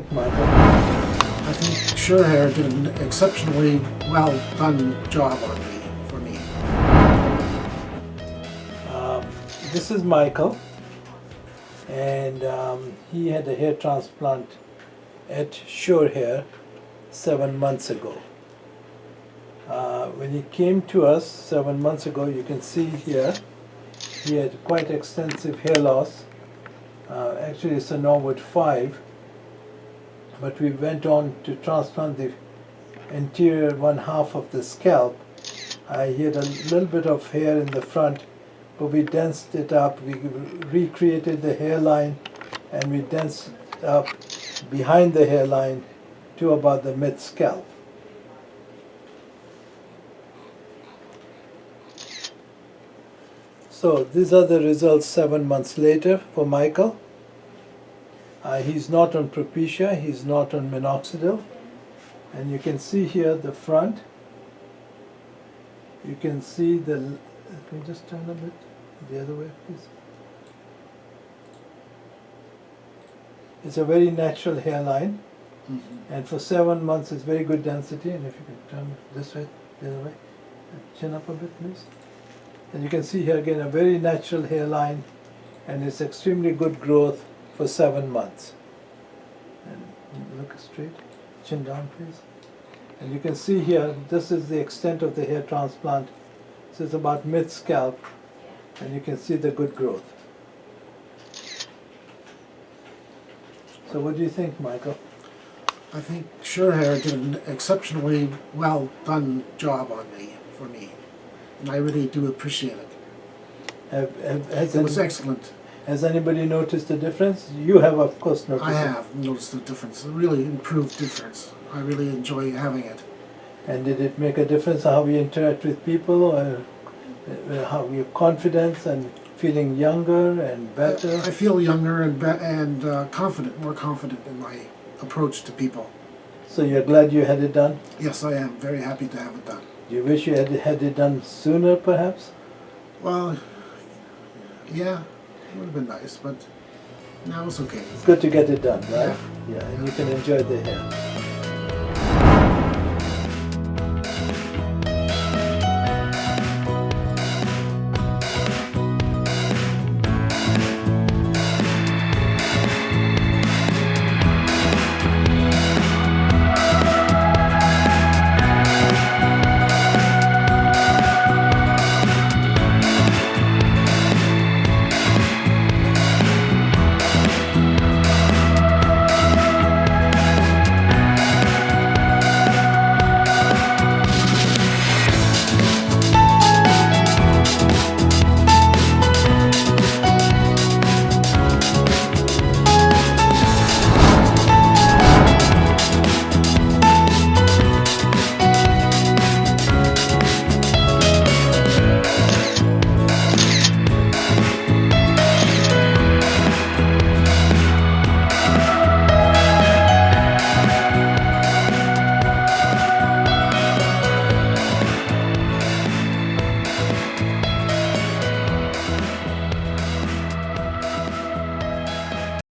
think, Michael? I think Sure Hair did an exceptionally well done job for me. This is Michael, and he had a hair transplant at Sure Hair 7 months ago. When he came to us 7 months ago, you can see here, he had quite extensive hair loss. Actually, it's a Norwood 5, but we went on to transplant the anterior one half of the scalp. He had a little bit of hair in the front, but we densed it up. We recreated the hairline, and we densed it up behind the hairline to about the mid-scalp. So these are the results 7 months later for Michael. He's not on propecia, he's not on minoxidil. And you can see here the front. You can see the, can you just turn a bit the other way, please? It's a very natural hairline. And for 7 months it's very good density. And if you can turn this way, the other way, chin up a bit, please. And you can see here again a very natural hairline, and it's extremely good growth for 7 months. And look straight, chin down please. And you can see here, this is the extent of the hair transplant. So it's about mid-scalp, and you can see the good growth. So what do you think, Michael? I think Sure Hair did an exceptionally well done job for me. And I really do appreciate it. It was excellent. Has anybody noticed the difference? You have, of course, noticed I it. have noticed the difference. A really improved difference. I really enjoy having it. And did it make a difference how we interact with people, or how your confidence and feeling younger and better? I feel younger and confident, more confident in my approach to people. So you're glad you had it done? Yes, I am very happy to have it done. Do you wish you had it done sooner, perhaps? Well, yeah, it would have been nice, but now it's okay. It's good to get it done, right? Yeah. Yeah, and you can enjoy the hair.